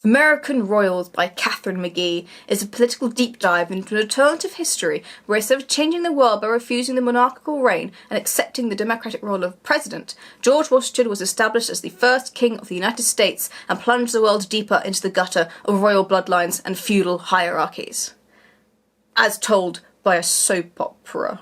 American Royals by Katharine McGee is a political deep dive into an alternative history where instead of changing the world by refusing the monarchical reign and accepting the democratic role of president, George Washington was established as the first king of the United States and plunged the world deeper into the gutter of royal bloodlines and feudal hierarchies. As told by a soap opera.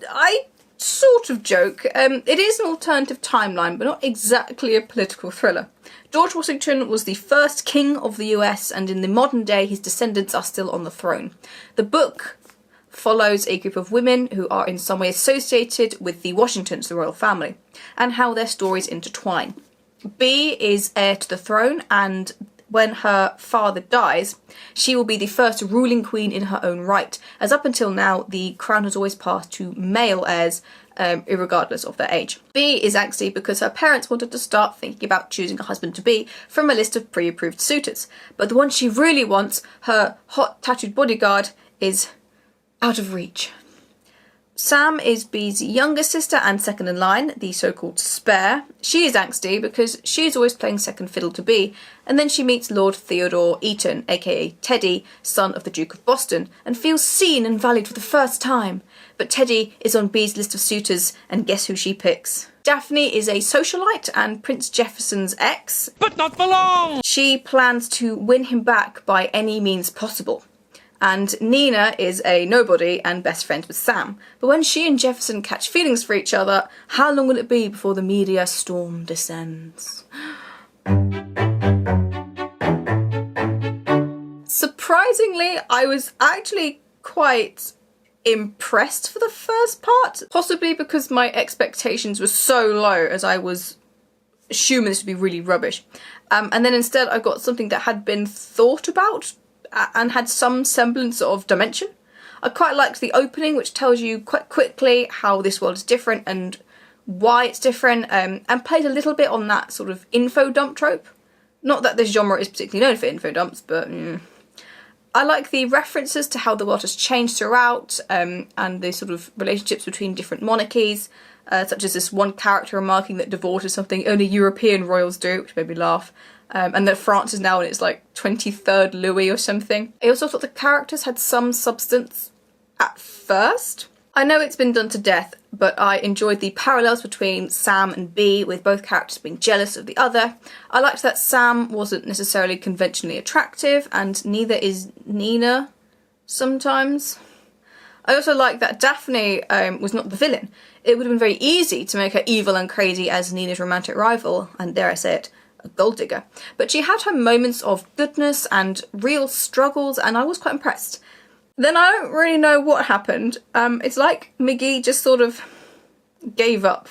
I sort of joke. It is an alternative timeline, but not exactly a political thriller. George Washington was the first king of the US, and in the modern day his descendants are still on the throne. The book follows a group of women who are in some way associated with the Washingtons, the royal family, and how their stories intertwine. Bee is heir to the throne, and when her father dies, she will be the first ruling queen in her own right, as up until now the crown has always passed to male heirs, irregardless of their age. Bee is angsty because her parents wanted to start thinking about choosing a husband-to-be from a list of pre-approved suitors, but the one she really wants, her hot tattooed bodyguard, is out of reach. Sam is Bee's younger sister and second in line, the so-called spare. She is angsty because she's always playing second fiddle to Bee, and then she meets Lord Theodore Eaton, aka Teddy, son of the Duke of Boston, and feels seen and valued for the first time. But Teddy is on Bee's list of suitors, and guess who she picks? Daphne is a socialite and Prince Jefferson's ex. But not for long! She plans to win him back by any means possible. And Nina is a nobody and best friends with Sam. But when she and Jefferson catch feelings for each other, how long will it be before the media storm descends? Surprisingly, I was actually quite impressed for the first part. Possibly because my expectations were so low, as I was assuming this would be really rubbish. And then instead I got something that had been thought about and had some semblance of dimension. I quite liked the opening, which tells you quite quickly how this world is different and why it's different, and played a little bit on that sort of info dump trope. Not that this genre is particularly known for info dumps, but I like the references to how the world has changed throughout, and the sort of relationships between different monarchies, such as this one character remarking that divorce is something only European royals do, which made me laugh. And that France is now in its like 23rd Louis or something. I also thought the characters had some substance at first. I know it's been done to death, but I enjoyed the parallels between Sam and Bee, with both characters being jealous of the other. I liked that Sam wasn't necessarily conventionally attractive, and neither is Nina sometimes. I also liked that Daphne was not the villain. It would have been very easy to make her evil and crazy as Nina's romantic rival, and dare I say it, a gold digger. But she had her moments of goodness and real struggles, and I was quite impressed. Then I don't really know what happened. It's like McGee just sort of gave up.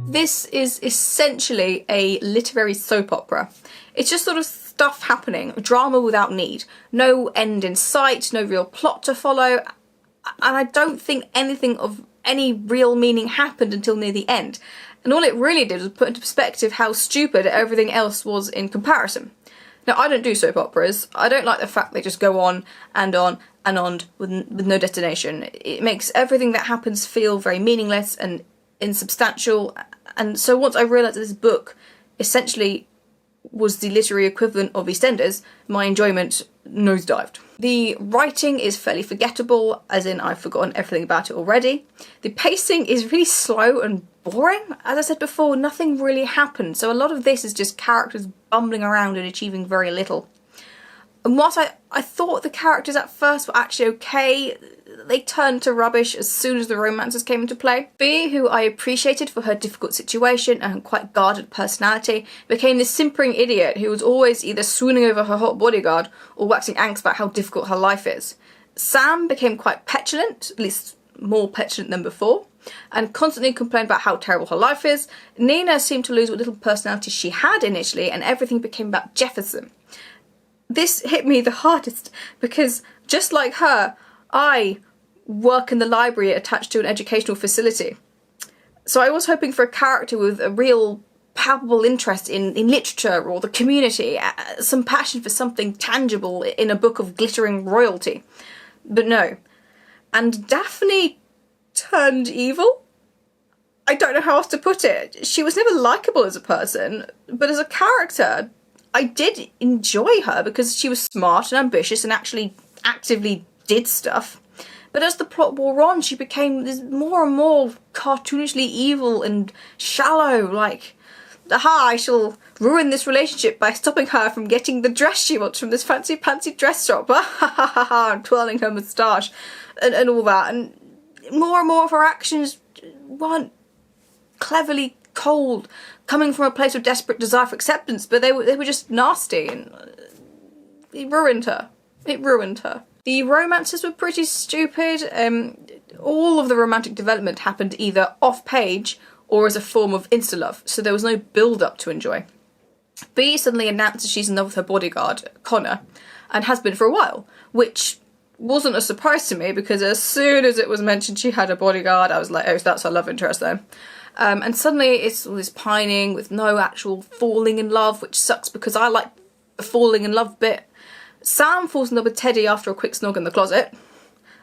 This is essentially a literary soap opera. It's just sort of stuff happening, drama without need. No end in sight, no real plot to follow, and I don't think anything of any real meaning happened until near the end. And all it really did was put into perspective how stupid everything else was in comparison. Now, I don't do soap operas. I don't like the fact they just go on and on and on with no destination. It makes everything that happens feel very meaningless and insubstantial. And so once I realised that this book essentially was the literary equivalent of EastEnders, my enjoyment nosedived. The writing is fairly forgettable, as in I've forgotten everything about it already. The pacing is really slow and boring. As I said before, nothing really happened, so a lot of this is just characters bumbling around and achieving very little. And whilst I thought the characters at first were actually okay, they turned to rubbish as soon as the romances came into play. Bee, who I appreciated for her difficult situation and quite guarded personality, became this simpering idiot who was always either swooning over her hot bodyguard or waxing angst about how difficult her life is. Sam became quite petulant, at least more petulant than before, and constantly complained about how terrible her life is. Nina seemed to lose what little personality she had initially, and everything became about Jefferson. This hit me the hardest because, just like her, I work in the library attached to an educational facility. So I was hoping for a character with a real palpable interest in literature or the community, some passion for something tangible in a book of glittering royalty. But no. And Daphne turned evil? I don't know how else to put it. She was never likeable as a person, but as a character, I did enjoy her because she was smart and ambitious and actually actively did stuff. But as the plot wore on, she became this more and more cartoonishly evil and shallow, like, aha, I shall ruin this relationship by stopping her from getting the dress she wants from this fancy dress shop, and twirling her moustache, and all that. And more of her actions weren't cleverly cold, coming from a place of desperate desire for acceptance, but they were just nasty, and it ruined her. It ruined her. The romances were pretty stupid. All of the romantic development happened either off-page or as a form of insta-love, so there was no build-up to enjoy. B suddenly announces she's in love with her bodyguard, Connor, and has been for a while, which wasn't a surprise to me because as soon as it was mentioned she had a bodyguard, I was like, oh, so that's her love interest then. And suddenly it's all this pining with no actual falling in love, which sucks because I like the falling in love bit. Sam falls in love with Teddy after a quick snog in the closet.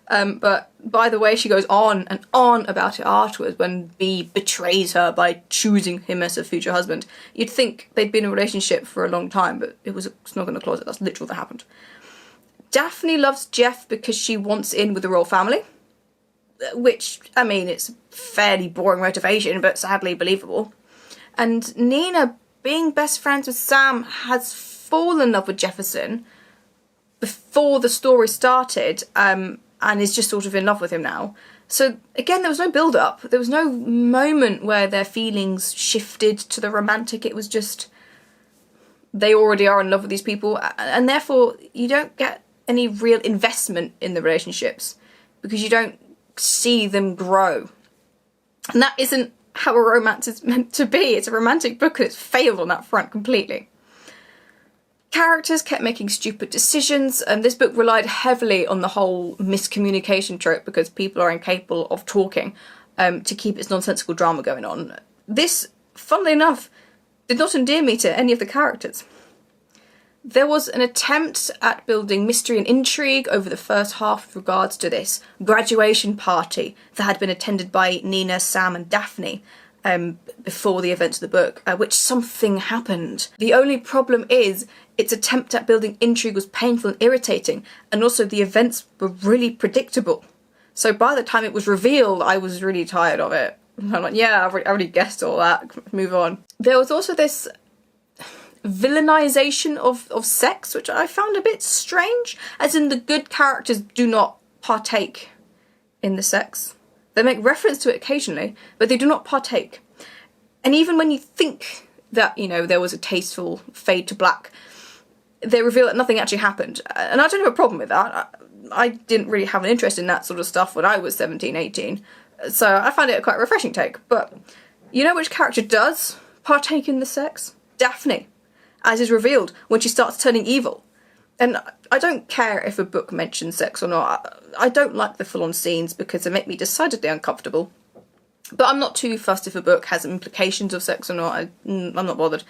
But by the way, she goes on and on about it afterwards when B betrays her by choosing him as her future husband. You'd think they'd been in a relationship for a long time, but it was a snog in the closet. That's literally what happened. Daphne loves Jeff because she wants in with the royal family. Which, I mean, it's a fairly boring motivation, but sadly believable. And Nina, being best friends with Sam, has fallen in love with Jefferson before the story started, and is just sort of in love with him now. So again, there was no build-up. There was no moment where their feelings shifted to the romantic. It was just, they already are in love with these people, and therefore you don't get any real investment in the relationships because you don't see them grow. And that isn't how a romance is meant to be. It's a romantic book and it's failed on that front completely. Characters kept making stupid decisions, and this book relied heavily on the whole miscommunication trope because people are incapable of talking to keep its nonsensical drama going on. This, funnily enough, did not endear me to any of the characters. There was an attempt at building mystery and intrigue over the first half with regards to this graduation party that had been attended by Nina, Sam and Daphne before the events of the book, which something happened. The only problem is its attempt at building intrigue was painful and irritating, and also the events were really predictable. So by the time it was revealed, I was really tired of it. I'm like, yeah, I already guessed all that, move on. There was also this villainization of sex, which I found a bit strange, as in the good characters do not partake in the sex. They make reference to it occasionally, but they do not partake. And even when you think that, you know, there was a tasteful fade to black, they reveal that nothing actually happened. And I don't have a problem with that. I didn't really have an interest in that sort of stuff when I was 17, 18. So I found it a quite refreshing take. But you know which character does partake in the sex? Daphne, as is revealed when she starts turning evil. And I don't care if a book mentions sex or not. I don't like the full-on scenes because they make me decidedly uncomfortable. But I'm not too fussed if a book has implications of sex or not. I'm not bothered.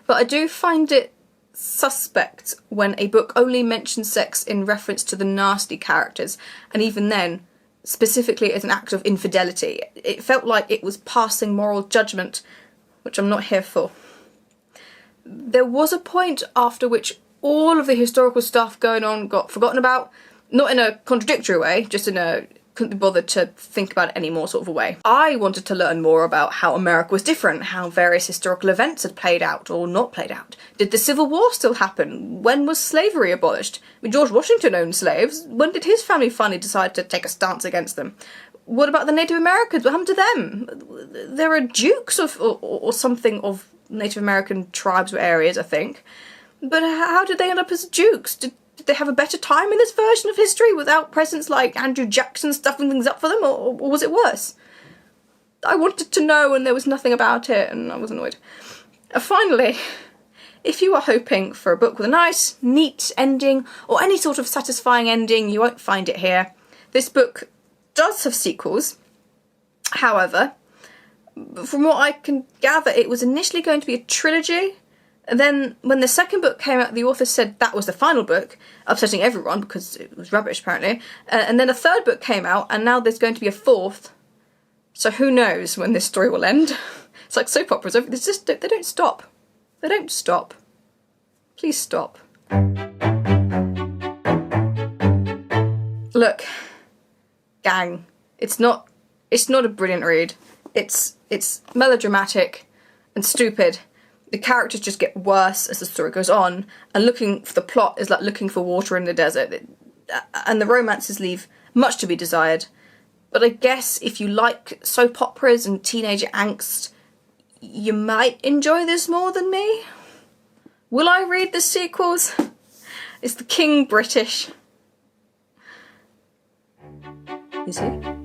But I do find it suspect when a book only mentions sex in reference to the nasty characters, and even then, specifically as an act of infidelity. It felt like it was passing moral judgment, which I'm not here for. There was a point after which all of the historical stuff going on got forgotten about, not in a contradictory way, just in a couldn't be bothered to think about it any more sort of a way. I wanted to learn more about how America was different, how various historical events had played out or not played out. Did the Civil War still happen? When was slavery abolished? I mean, George Washington owned slaves. When did his family finally decide to take a stance against them? What about the Native Americans? What happened to them? There are dukes or something of Native American tribes or areas, I think. But how did they end up as dukes? Did they have a better time in this version of history without presence like Andrew Jackson stuffing things up for them, or was it worse? I wanted to know and there was nothing about it, and I was annoyed. Finally, if you are hoping for a book with a nice, neat ending, or any sort of satisfying ending, you won't find it here. This book does have sequels. However, from what I can gather, it was initially going to be a trilogy. And then when the second book came out, the author said that was the final book, upsetting everyone because it was rubbish apparently. And then a third book came out, and now there's going to be a fourth. So who knows when this story will end. It's like soap operas, they don't stop. They don't stop. Please stop. Look, gang, it's not a brilliant read. It's melodramatic and stupid. The characters just get worse as the story goes on, and looking for the plot is like looking for water in the desert, and the romances leave much to be desired. But I guess if you like soap operas and teenager angst, you might enjoy this more than me. Will I read the sequels? Is the king British? Is he?